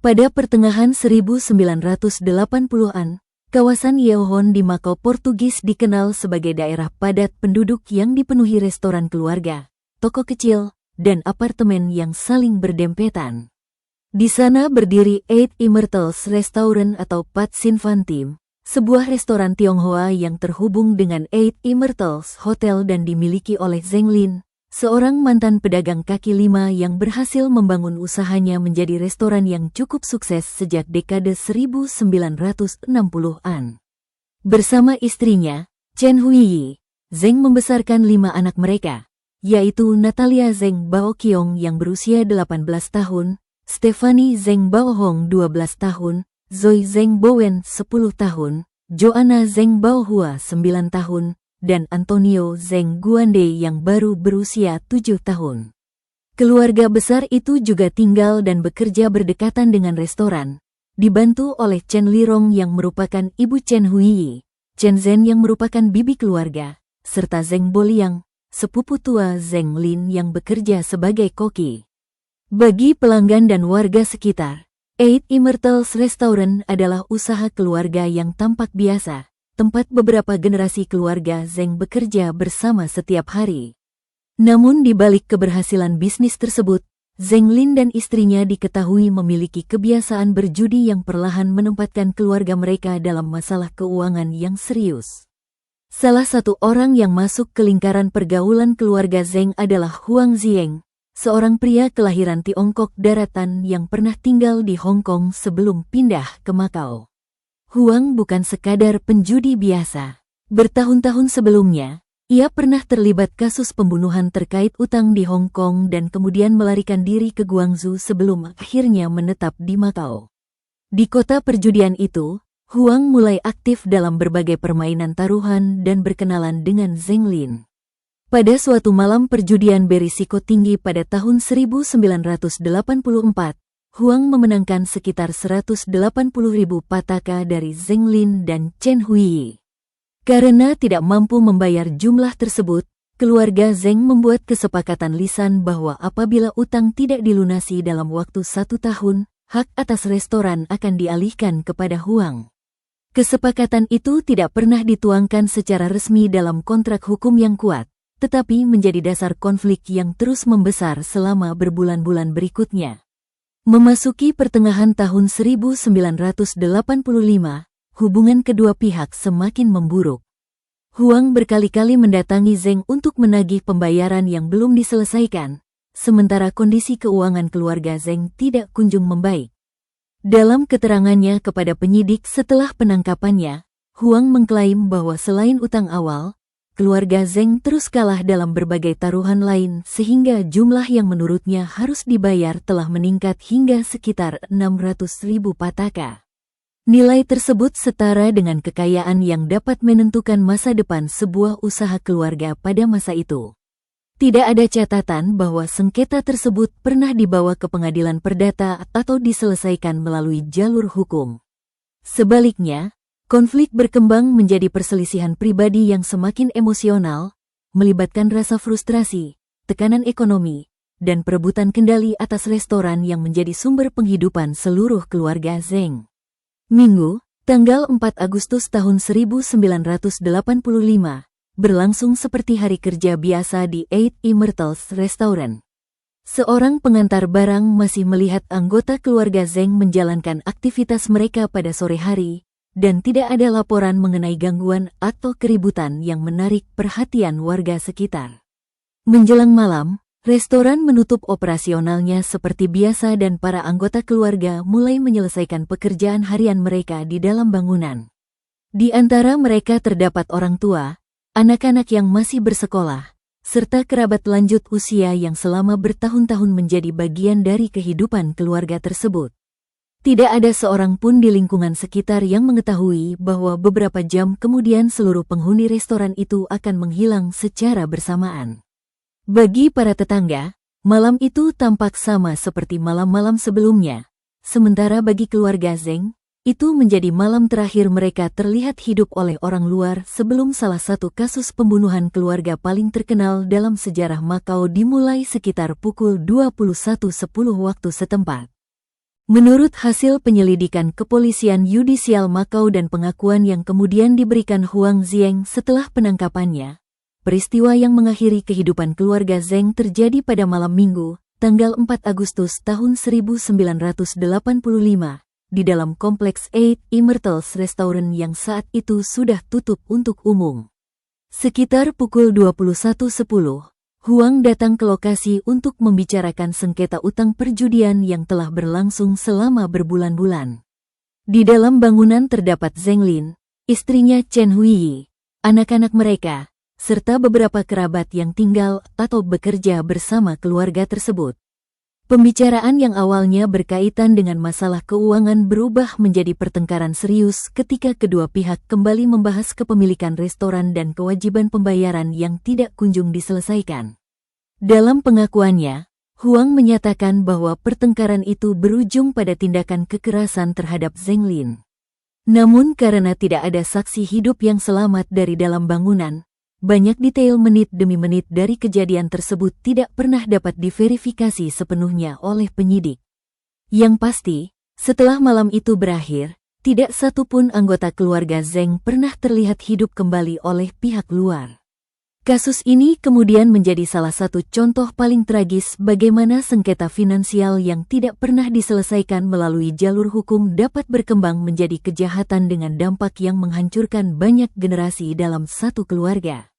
Pada pertengahan 1980-an, kawasan Yeohon di Makau Portugis dikenal sebagai daerah padat penduduk yang dipenuhi restoran keluarga, toko kecil, dan apartemen yang saling berdempetan. Di sana berdiri Eight Immortals Restaurant atau Pat Sin Van Tim, sebuah restoran Tionghoa yang terhubung dengan Eight Immortals Hotel dan dimiliki oleh Zeng Lin, seorang mantan pedagang kaki lima yang berhasil membangun usahanya menjadi restoran yang cukup sukses sejak dekade 1960-an. Bersama istrinya, Chen Huiyi, Zeng membesarkan 5 anak mereka, yaitu Natalia Zeng Baoqiong yang berusia 18 tahun, Stephanie Zeng Baohong 12 tahun, Zoe Zeng Bowen 10 tahun, Joanna Zeng Baohua 9 tahun, dan Antonio Zeng Guande yang baru berusia 7 tahun. Keluarga besar itu juga tinggal dan bekerja berdekatan dengan restoran, dibantu oleh Chen Lirong yang merupakan ibu Chen Huiyi, Chen Zhen yang merupakan bibi keluarga, serta Zeng Boliang, sepupu tua Zeng Lin yang bekerja sebagai koki. Bagi pelanggan dan warga sekitar, Eight Immortals Restaurant adalah usaha keluarga yang tampak biasa, tempat beberapa generasi keluarga Zeng bekerja bersama setiap hari. Namun di balik keberhasilan bisnis tersebut, Zeng Lin dan istrinya diketahui memiliki kebiasaan berjudi yang perlahan menempatkan keluarga mereka dalam masalah keuangan yang serius. Salah satu orang yang masuk ke lingkaran pergaulan keluarga Zeng adalah Huang Zieng, seorang pria kelahiran Tiongkok daratan yang pernah tinggal di Hong Kong sebelum pindah ke Makau. Huang bukan sekadar penjudi biasa. Bertahun-tahun sebelumnya, ia pernah terlibat kasus pembunuhan terkait utang di Hong Kong dan kemudian melarikan diri ke Guangzhou sebelum akhirnya menetap di Makau. Di kota perjudian itu, Huang mulai aktif dalam berbagai permainan taruhan dan berkenalan dengan Zeng Lin. Pada suatu malam perjudian berisiko tinggi pada tahun 1984, Huang memenangkan sekitar 180.000 pataka dari Zeng Lin dan Chen Huiyi. Karena tidak mampu membayar jumlah tersebut, keluarga Zeng membuat kesepakatan lisan bahwa apabila utang tidak dilunasi dalam waktu 1 tahun, hak atas restoran akan dialihkan kepada Huang. Kesepakatan itu tidak pernah dituangkan secara resmi dalam kontrak hukum yang kuat, tetapi menjadi dasar konflik yang terus membesar selama berbulan-bulan berikutnya. Memasuki pertengahan tahun 1985, hubungan kedua pihak semakin memburuk. Huang berkali-kali mendatangi Zeng untuk menagih pembayaran yang belum diselesaikan, sementara kondisi keuangan keluarga Zeng tidak kunjung membaik. Dalam keterangannya kepada penyidik setelah penangkapannya, Huang mengklaim bahwa selain utang awal, keluarga Zeng terus kalah dalam berbagai taruhan lain sehingga jumlah yang menurutnya harus dibayar telah meningkat hingga sekitar 600.000 pataka. Nilai tersebut setara dengan kekayaan yang dapat menentukan masa depan sebuah usaha keluarga pada masa itu. Tidak ada catatan bahwa sengketa tersebut pernah dibawa ke pengadilan perdata atau diselesaikan melalui jalur hukum. Sebaliknya, konflik berkembang menjadi perselisihan pribadi yang semakin emosional, melibatkan rasa frustrasi, tekanan ekonomi, dan perebutan kendali atas restoran yang menjadi sumber penghidupan seluruh keluarga Zeng. Minggu, tanggal 4 Agustus tahun 1985, berlangsung seperti hari kerja biasa di Eight Immortals Restaurant. Seorang pengantar barang masih melihat anggota keluarga Zeng menjalankan aktivitas mereka pada sore hari, dan tidak ada laporan mengenai gangguan atau keributan yang menarik perhatian warga sekitar. Menjelang malam, restoran menutup operasionalnya seperti biasa dan para anggota keluarga mulai menyelesaikan pekerjaan harian mereka di dalam bangunan. Di antara mereka terdapat orang tua, anak-anak yang masih bersekolah, serta kerabat lanjut usia yang selama bertahun-tahun menjadi bagian dari kehidupan keluarga tersebut. Tidak ada seorang pun di lingkungan sekitar yang mengetahui bahwa beberapa jam kemudian seluruh penghuni restoran itu akan menghilang secara bersamaan. Bagi para tetangga, malam itu tampak sama seperti malam-malam sebelumnya. Sementara bagi keluarga Zeng, itu menjadi malam terakhir mereka terlihat hidup oleh orang luar sebelum salah satu kasus pembunuhan keluarga paling terkenal dalam sejarah Makau dimulai sekitar pukul 21.10 waktu setempat. Menurut hasil penyelidikan kepolisian yudisial Makau dan pengakuan yang kemudian diberikan Huang Zheng setelah penangkapannya, peristiwa yang mengakhiri kehidupan keluarga Zheng terjadi pada malam Minggu, tanggal 4 Agustus tahun 1985, di dalam kompleks Eight Immortals Restaurant yang saat itu sudah tutup untuk umum. Sekitar pukul 21.10, Huang datang ke lokasi untuk membicarakan sengketa utang perjudian yang telah berlangsung selama berbulan-bulan. Di dalam bangunan terdapat Zheng Lin, istrinya Chen Huiyi, anak-anak mereka, serta beberapa kerabat yang tinggal atau bekerja bersama keluarga tersebut. Pembicaraan yang awalnya berkaitan dengan masalah keuangan berubah menjadi pertengkaran serius ketika kedua pihak kembali membahas kepemilikan restoran dan kewajiban pembayaran yang tidak kunjung diselesaikan. Dalam pengakuannya, Huang menyatakan bahwa pertengkaran itu berujung pada tindakan kekerasan terhadap Zheng Lin. Namun karena tidak ada saksi hidup yang selamat dari dalam bangunan, banyak detail menit demi menit dari kejadian tersebut tidak pernah dapat diverifikasi sepenuhnya oleh penyidik. Yang pasti, setelah malam itu berakhir, tidak satu pun anggota keluarga Zheng pernah terlihat hidup kembali oleh pihak luar. Kasus ini kemudian menjadi salah satu contoh paling tragis bagaimana sengketa finansial yang tidak pernah diselesaikan melalui jalur hukum dapat berkembang menjadi kejahatan dengan dampak yang menghancurkan banyak generasi dalam satu keluarga.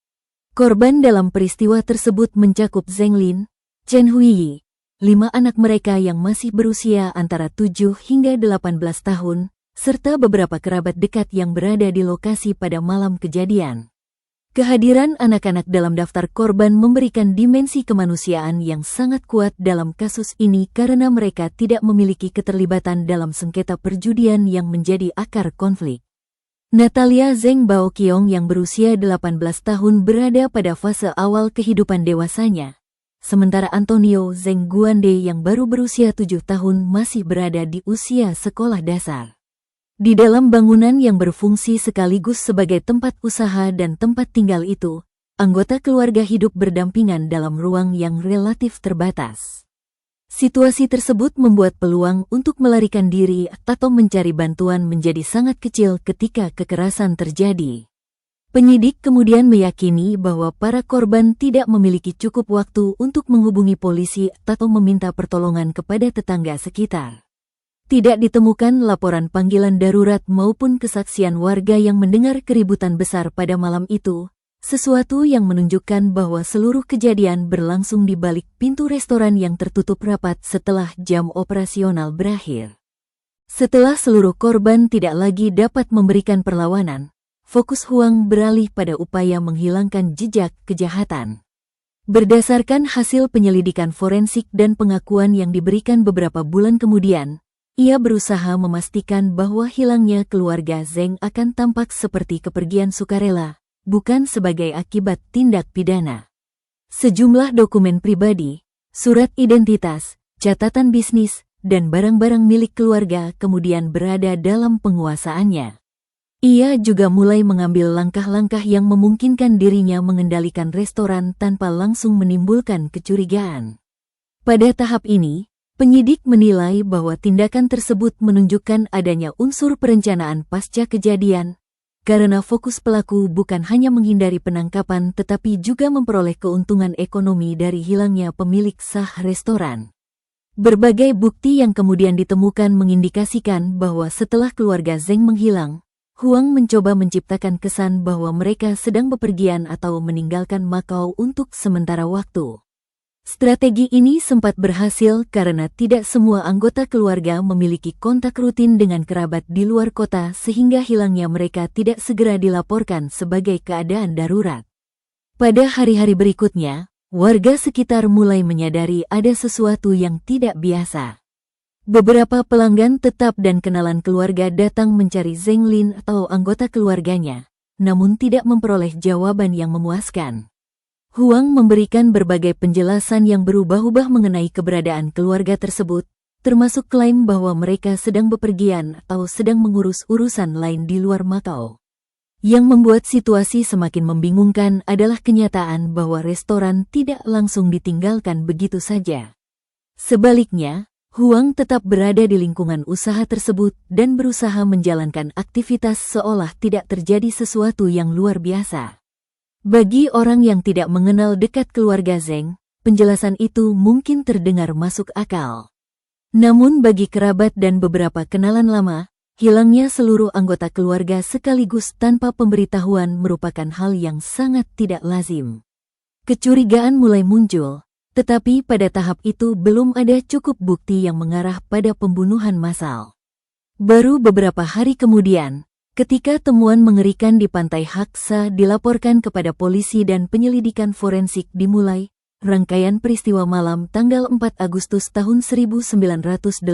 Korban dalam peristiwa tersebut mencakup Zheng Lin, Chen Huiyi, 5 anak mereka yang masih berusia antara 7 hingga 18 tahun, serta beberapa kerabat dekat yang berada di lokasi pada malam kejadian. Kehadiran anak-anak dalam daftar korban memberikan dimensi kemanusiaan yang sangat kuat dalam kasus ini karena mereka tidak memiliki keterlibatan dalam sengketa perjudian yang menjadi akar konflik. Natalia Zheng Baoqiong yang berusia 18 tahun berada pada fase awal kehidupan dewasanya, sementara Antonio Zheng Guande yang baru berusia 7 tahun masih berada di usia sekolah dasar. Di dalam bangunan yang berfungsi sekaligus sebagai tempat usaha dan tempat tinggal itu, anggota keluarga hidup berdampingan dalam ruang yang relatif terbatas. Situasi tersebut membuat peluang untuk melarikan diri atau mencari bantuan menjadi sangat kecil ketika kekerasan terjadi. Penyidik kemudian meyakini bahwa para korban tidak memiliki cukup waktu untuk menghubungi polisi atau meminta pertolongan kepada tetangga sekitar. Tidak ditemukan laporan panggilan darurat maupun kesaksian warga yang mendengar keributan besar pada malam itu, sesuatu yang menunjukkan bahwa seluruh kejadian berlangsung di balik pintu restoran yang tertutup rapat setelah jam operasional berakhir. Setelah seluruh korban tidak lagi dapat memberikan perlawanan, fokus Huang beralih pada upaya menghilangkan jejak kejahatan. Berdasarkan hasil penyelidikan forensik dan pengakuan yang diberikan beberapa bulan kemudian, ia berusaha memastikan bahwa hilangnya keluarga Zheng akan tampak seperti kepergian sukarela, bukan sebagai akibat tindak pidana. Sejumlah dokumen pribadi, surat identitas, catatan bisnis, dan barang-barang milik keluarga kemudian berada dalam penguasaannya. Ia juga mulai mengambil langkah-langkah yang memungkinkan dirinya mengendalikan restoran tanpa langsung menimbulkan kecurigaan. Pada tahap ini, penyidik menilai bahwa tindakan tersebut menunjukkan adanya unsur perencanaan pasca kejadian, karena fokus pelaku bukan hanya menghindari penangkapan tetapi juga memperoleh keuntungan ekonomi dari hilangnya pemilik sah restoran. Berbagai bukti yang kemudian ditemukan mengindikasikan bahwa setelah keluarga Zheng menghilang, Huang mencoba menciptakan kesan bahwa mereka sedang bepergian atau meninggalkan Makau untuk sementara waktu. Strategi ini sempat berhasil karena tidak semua anggota keluarga memiliki kontak rutin dengan kerabat di luar kota sehingga hilangnya mereka tidak segera dilaporkan sebagai keadaan darurat. Pada hari-hari berikutnya, warga sekitar mulai menyadari ada sesuatu yang tidak biasa. Beberapa pelanggan tetap dan kenalan keluarga datang mencari Zheng Lin atau anggota keluarganya, namun tidak memperoleh jawaban yang memuaskan. Huang memberikan berbagai penjelasan yang berubah-ubah mengenai keberadaan keluarga tersebut, termasuk klaim bahwa mereka sedang bepergian atau sedang mengurus urusan lain di luar Makau. Yang membuat situasi semakin membingungkan adalah kenyataan bahwa restoran tidak langsung ditinggalkan begitu saja. Sebaliknya, Huang tetap berada di lingkungan usaha tersebut dan berusaha menjalankan aktivitas seolah tidak terjadi sesuatu yang luar biasa. Bagi orang yang tidak mengenal dekat keluarga Zeng, penjelasan itu mungkin terdengar masuk akal. Namun bagi kerabat dan beberapa kenalan lama, hilangnya seluruh anggota keluarga sekaligus tanpa pemberitahuan merupakan hal yang sangat tidak lazim. Kecurigaan mulai muncul. Tetapi pada tahap itu belum ada cukup bukti yang mengarah pada pembunuhan massal. Baru beberapa hari kemudian, ketika temuan mengerikan di Pantai Haksa dilaporkan kepada polisi dan penyelidikan forensik dimulai, rangkaian peristiwa malam tanggal 4 Agustus tahun 1985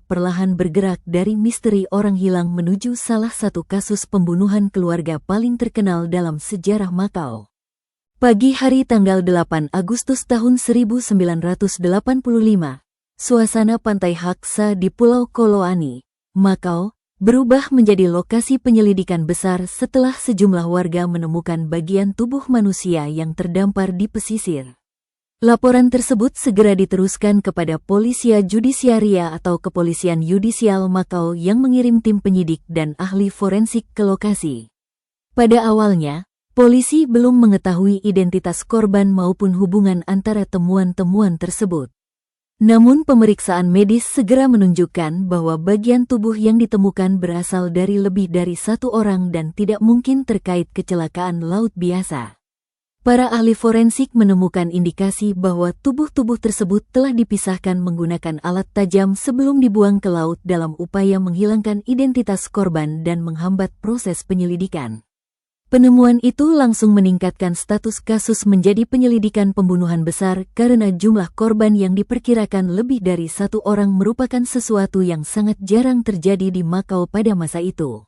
perlahan bergerak dari misteri orang hilang menuju salah satu kasus pembunuhan keluarga paling terkenal dalam sejarah Makau. Pagi hari tanggal 8 Agustus tahun 1985, suasana Pantai Haksa di Pulau Koloani, Makau, berubah menjadi lokasi penyelidikan besar setelah sejumlah warga menemukan bagian tubuh manusia yang terdampar di pesisir. Laporan tersebut segera diteruskan kepada Polisia Judisiaria atau Kepolisian Yudisial Makau yang mengirim tim penyidik dan ahli forensik ke lokasi. Pada awalnya, polisi belum mengetahui identitas korban maupun hubungan antara temuan-temuan tersebut. Namun pemeriksaan medis segera menunjukkan bahwa bagian tubuh yang ditemukan berasal dari lebih dari satu orang dan tidak mungkin terkait kecelakaan laut biasa. Para ahli forensik menemukan indikasi bahwa tubuh-tubuh tersebut telah dipisahkan menggunakan alat tajam sebelum dibuang ke laut dalam upaya menghilangkan identitas korban dan menghambat proses penyelidikan. Penemuan itu langsung meningkatkan status kasus menjadi penyelidikan pembunuhan besar karena jumlah korban yang diperkirakan lebih dari satu orang merupakan sesuatu yang sangat jarang terjadi di Makau pada masa itu.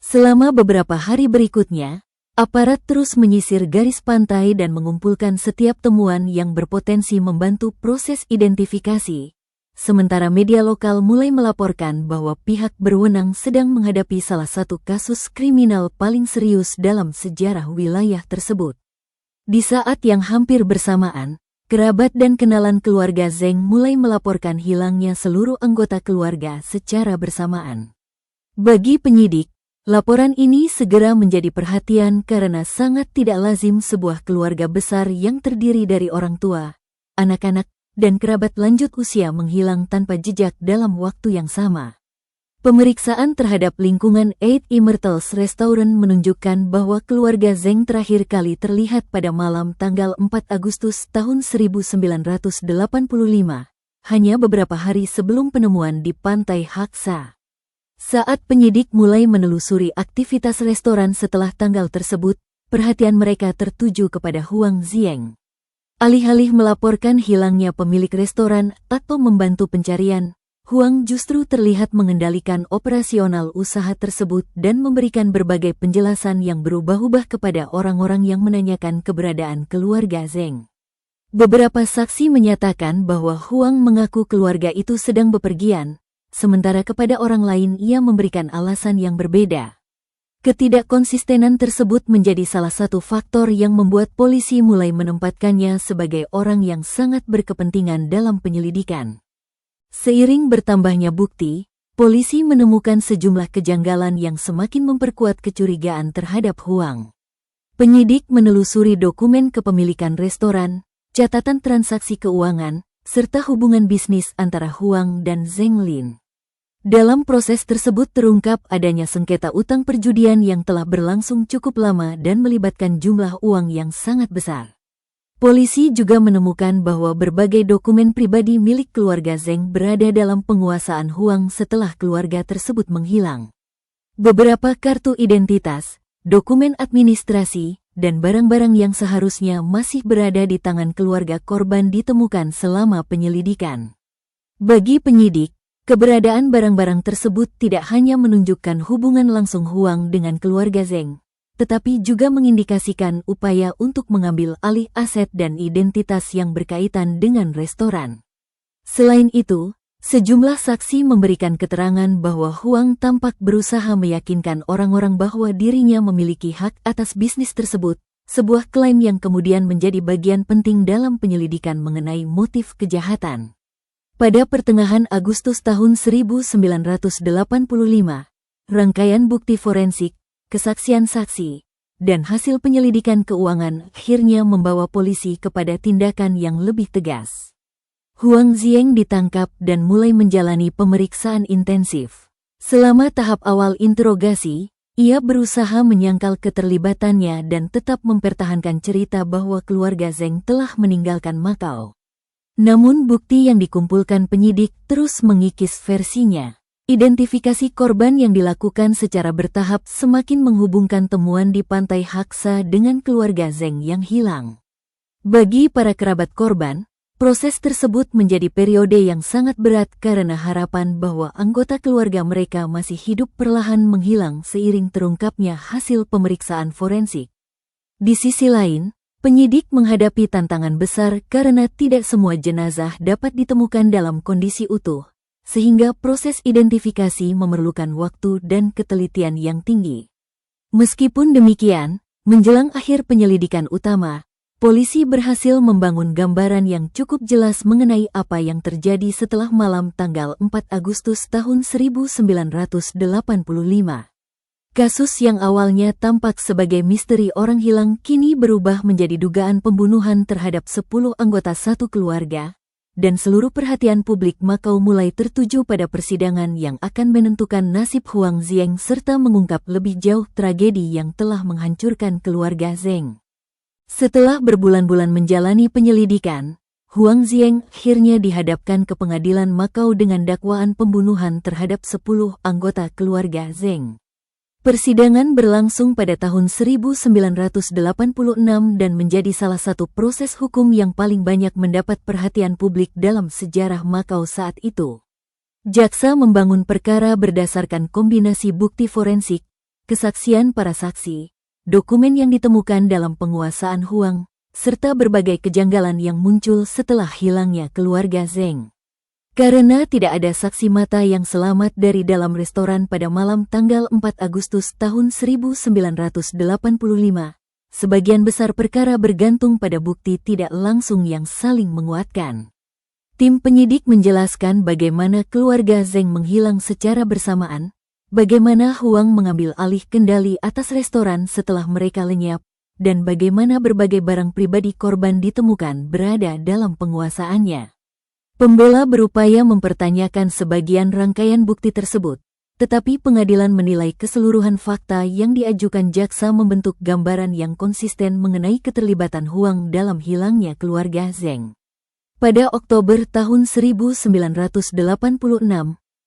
Selama beberapa hari berikutnya, aparat terus menyisir garis pantai dan mengumpulkan setiap temuan yang berpotensi membantu proses identifikasi. Sementara media lokal mulai melaporkan bahwa pihak berwenang sedang menghadapi salah satu kasus kriminal paling serius dalam sejarah wilayah tersebut. Di saat yang hampir bersamaan, kerabat dan kenalan keluarga Zeng mulai melaporkan hilangnya seluruh anggota keluarga secara bersamaan. Bagi penyidik, laporan ini segera menjadi perhatian karena sangat tidak lazim sebuah keluarga besar yang terdiri dari orang tua, anak-anak, dan kerabat lanjut usia menghilang tanpa jejak dalam waktu yang sama. Pemeriksaan terhadap lingkungan Eight Immortals Restaurant menunjukkan bahwa keluarga Zeng terakhir kali terlihat pada malam tanggal 4 Agustus tahun 1985, hanya beberapa hari sebelum penemuan di Pantai Haksa. Saat penyidik mulai menelusuri aktivitas restoran setelah tanggal tersebut, perhatian mereka tertuju kepada Huang Zieng. Alih-alih melaporkan hilangnya pemilik restoran atau membantu pencarian, Huang justru terlihat mengendalikan operasional usaha tersebut dan memberikan berbagai penjelasan yang berubah-ubah kepada orang-orang yang menanyakan keberadaan keluarga Zeng. Beberapa saksi menyatakan bahwa Huang mengaku keluarga itu sedang bepergian, sementara kepada orang lain ia memberikan alasan yang berbeda. Ketidakkonsistenan tersebut menjadi salah satu faktor yang membuat polisi mulai menempatkannya sebagai orang yang sangat berkepentingan dalam penyelidikan. Seiring bertambahnya bukti, polisi menemukan sejumlah kejanggalan yang semakin memperkuat kecurigaan terhadap Huang. Penyidik menelusuri dokumen kepemilikan restoran, catatan transaksi keuangan, serta hubungan bisnis antara Huang dan Zeng Lin. Dalam proses tersebut terungkap adanya sengketa utang perjudian yang telah berlangsung cukup lama dan melibatkan jumlah uang yang sangat besar. Polisi juga menemukan bahwa berbagai dokumen pribadi milik keluarga Zeng berada dalam penguasaan Huang setelah keluarga tersebut menghilang. Beberapa kartu identitas, dokumen administrasi, dan barang-barang yang seharusnya masih berada di tangan keluarga korban ditemukan selama penyelidikan. Bagi penyidik, keberadaan barang-barang tersebut tidak hanya menunjukkan hubungan langsung Huang dengan keluarga Zeng, tetapi juga mengindikasikan upaya untuk mengambil alih aset dan identitas yang berkaitan dengan restoran. Selain itu, sejumlah saksi memberikan keterangan bahwa Huang tampak berusaha meyakinkan orang-orang bahwa dirinya memiliki hak atas bisnis tersebut, sebuah klaim yang kemudian menjadi bagian penting dalam penyelidikan mengenai motif kejahatan. Pada pertengahan Agustus tahun 1985, rangkaian bukti forensik, kesaksian saksi, dan hasil penyelidikan keuangan akhirnya membawa polisi kepada tindakan yang lebih tegas. Huang Zieng ditangkap dan mulai menjalani pemeriksaan intensif. Selama tahap awal interogasi, ia berusaha menyangkal keterlibatannya dan tetap mempertahankan cerita bahwa keluarga Zeng telah meninggalkan Makau. Namun bukti yang dikumpulkan penyidik terus mengikis versinya. Identifikasi korban yang dilakukan secara bertahap semakin menghubungkan temuan di pantai Haksa dengan keluarga Zeng yang hilang. Bagi para kerabat korban, proses tersebut menjadi periode yang sangat berat karena harapan bahwa anggota keluarga mereka masih hidup perlahan menghilang seiring terungkapnya hasil pemeriksaan forensik. Di sisi lain, penyidik menghadapi tantangan besar karena tidak semua jenazah dapat ditemukan dalam kondisi utuh, sehingga proses identifikasi memerlukan waktu dan ketelitian yang tinggi. Meskipun demikian, menjelang akhir penyelidikan utama, polisi berhasil membangun gambaran yang cukup jelas mengenai apa yang terjadi setelah malam tanggal 4 Agustus tahun 1985. Kasus yang awalnya tampak sebagai misteri orang hilang kini berubah menjadi dugaan pembunuhan terhadap 10 anggota satu keluarga, dan seluruh perhatian publik Makau mulai tertuju pada persidangan yang akan menentukan nasib Huang Zieng serta mengungkap lebih jauh tragedi yang telah menghancurkan keluarga Zeng. Setelah berbulan-bulan menjalani penyelidikan, Huang Zieng akhirnya dihadapkan ke pengadilan Makau dengan dakwaan pembunuhan terhadap 10 anggota keluarga Zeng. Persidangan berlangsung pada tahun 1986 dan menjadi salah satu proses hukum yang paling banyak mendapat perhatian publik dalam sejarah Makau saat itu. Jaksa membangun perkara berdasarkan kombinasi bukti forensik, kesaksian para saksi, dokumen yang ditemukan dalam penguasaan Huang, serta berbagai kejanggalan yang muncul setelah hilangnya keluarga Zeng. Karena tidak ada saksi mata yang selamat dari dalam restoran pada malam tanggal 4 Agustus tahun 1985, sebagian besar perkara bergantung pada bukti tidak langsung yang saling menguatkan. Tim penyidik menjelaskan bagaimana keluarga Zeng menghilang secara bersamaan, bagaimana Huang mengambil alih kendali atas restoran setelah mereka lenyap, dan bagaimana berbagai barang pribadi korban ditemukan berada dalam penguasaannya. Pembela berupaya mempertanyakan sebagian rangkaian bukti tersebut, tetapi pengadilan menilai keseluruhan fakta yang diajukan jaksa membentuk gambaran yang konsisten mengenai keterlibatan Huang dalam hilangnya keluarga Zeng. Pada Oktober tahun 1986,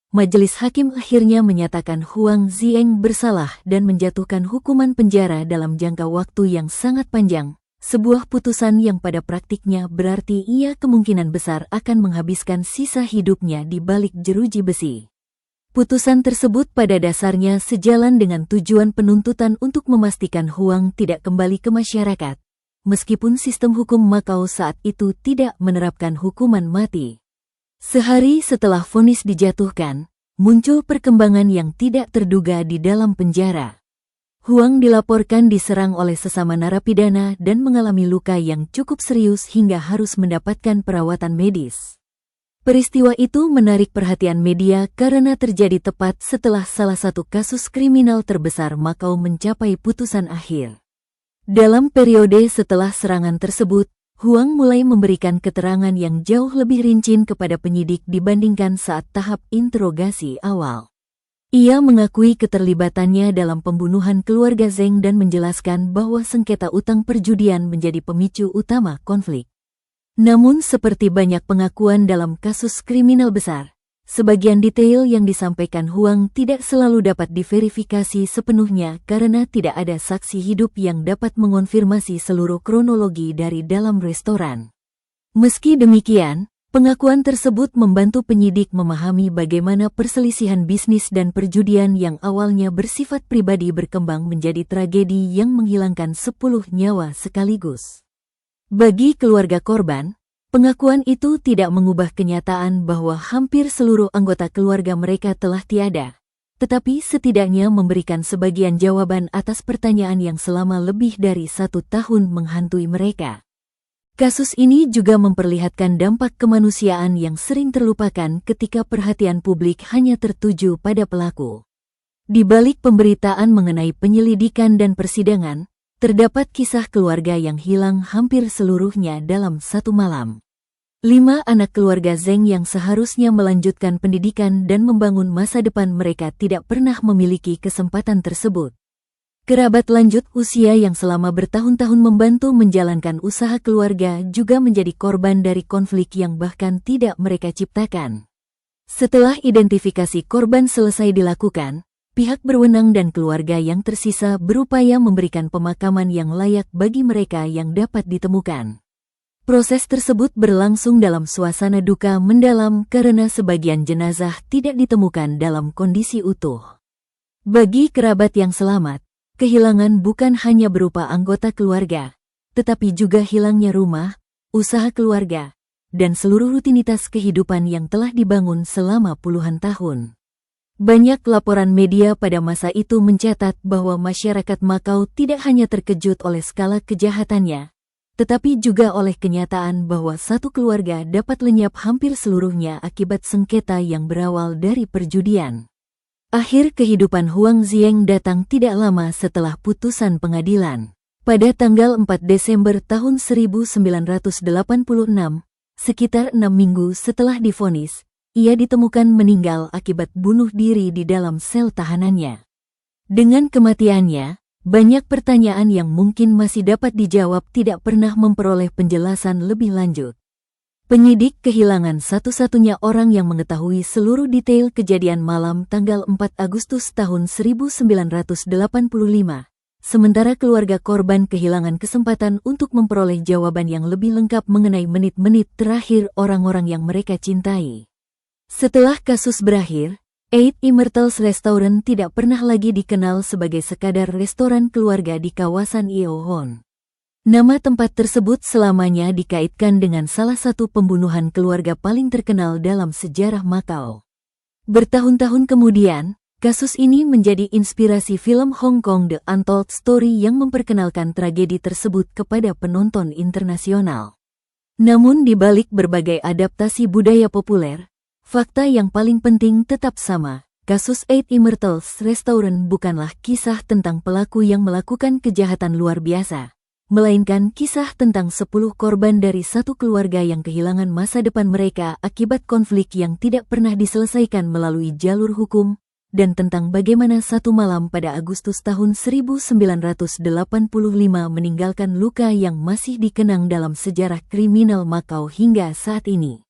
majelis hakim akhirnya menyatakan Huang Zieng bersalah dan menjatuhkan hukuman penjara dalam jangka waktu yang sangat panjang. Sebuah putusan yang pada praktiknya berarti ia kemungkinan besar akan menghabiskan sisa hidupnya di balik jeruji besi. Putusan tersebut pada dasarnya sejalan dengan tujuan penuntutan untuk memastikan Huang tidak kembali ke masyarakat, meskipun sistem hukum Makau saat itu tidak menerapkan hukuman mati. Sehari setelah vonis dijatuhkan, muncul perkembangan yang tidak terduga di dalam penjara. Huang dilaporkan diserang oleh sesama narapidana dan mengalami luka yang cukup serius hingga harus mendapatkan perawatan medis. Peristiwa itu menarik perhatian media karena terjadi tepat setelah salah satu kasus kriminal terbesar Makau mencapai putusan akhir. Dalam periode setelah serangan tersebut, Huang mulai memberikan keterangan yang jauh lebih rinci kepada penyidik dibandingkan saat tahap interogasi awal. Ia mengakui keterlibatannya dalam pembunuhan keluarga Zeng dan menjelaskan bahwa sengketa utang perjudian menjadi pemicu utama konflik. Namun seperti banyak pengakuan dalam kasus kriminal besar, sebagian detail yang disampaikan Huang tidak selalu dapat diverifikasi sepenuhnya karena tidak ada saksi hidup yang dapat mengonfirmasi seluruh kronologi dari dalam restoran. Meski demikian, pengakuan tersebut membantu penyidik memahami bagaimana perselisihan bisnis dan perjudian yang awalnya bersifat pribadi berkembang menjadi tragedi yang menghilangkan 10 nyawa sekaligus. Bagi keluarga korban, pengakuan itu tidak mengubah kenyataan bahwa hampir seluruh anggota keluarga mereka telah tiada, tetapi setidaknya memberikan sebagian jawaban atas pertanyaan yang selama lebih dari 1 tahun menghantui mereka. Kasus ini juga memperlihatkan dampak kemanusiaan yang sering terlupakan ketika perhatian publik hanya tertuju pada pelaku. Di balik pemberitaan mengenai penyelidikan dan persidangan, terdapat kisah keluarga yang hilang hampir seluruhnya dalam satu malam. 5 anak keluarga Zeng yang seharusnya melanjutkan pendidikan dan membangun masa depan mereka tidak pernah memiliki kesempatan tersebut. Kerabat lanjut usia yang selama bertahun-tahun membantu menjalankan usaha keluarga juga menjadi korban dari konflik yang bahkan tidak mereka ciptakan. Setelah identifikasi korban selesai dilakukan, pihak berwenang dan keluarga yang tersisa berupaya memberikan pemakaman yang layak bagi mereka yang dapat ditemukan. Proses tersebut berlangsung dalam suasana duka mendalam karena sebagian jenazah tidak ditemukan dalam kondisi utuh. Bagi kerabat yang selamat, kehilangan bukan hanya berupa anggota keluarga, tetapi juga hilangnya rumah, usaha keluarga, dan seluruh rutinitas kehidupan yang telah dibangun selama puluhan tahun. Banyak laporan media pada masa itu mencatat bahwa masyarakat Makau tidak hanya terkejut oleh skala kejahatannya, tetapi juga oleh kenyataan bahwa satu keluarga dapat lenyap hampir seluruhnya akibat sengketa yang berawal dari perjudian. Akhir kehidupan Huang Ziyang datang tidak lama setelah putusan pengadilan. Pada tanggal 4 Desember tahun 1986, sekitar 6 minggu setelah divonis, ia ditemukan meninggal akibat bunuh diri di dalam sel tahanannya. Dengan kematiannya, banyak pertanyaan yang mungkin masih dapat dijawab tidak pernah memperoleh penjelasan lebih lanjut. Penyidik kehilangan satu-satunya orang yang mengetahui seluruh detail kejadian malam tanggal 4 Agustus tahun 1985, sementara keluarga korban kehilangan kesempatan untuk memperoleh jawaban yang lebih lengkap mengenai menit-menit terakhir orang-orang yang mereka cintai. Setelah kasus berakhir, Eight Immortals Restaurant tidak pernah lagi dikenal sebagai sekadar restoran keluarga di kawasan Iohon. Nama tempat tersebut selamanya dikaitkan dengan salah satu pembunuhan keluarga paling terkenal dalam sejarah Makau. Bertahun-tahun kemudian, kasus ini menjadi inspirasi film Hong Kong The Untold Story yang memperkenalkan tragedi tersebut kepada penonton internasional. Namun di balik berbagai adaptasi budaya populer, fakta yang paling penting tetap sama. Kasus Eight Immortals Restaurant bukanlah kisah tentang pelaku yang melakukan kejahatan luar biasa, melainkan kisah tentang 10 korban dari satu keluarga yang kehilangan masa depan mereka akibat konflik yang tidak pernah diselesaikan melalui jalur hukum, dan tentang bagaimana satu malam pada Agustus tahun 1985 meninggalkan luka yang masih dikenang dalam sejarah kriminal Makau hingga saat ini.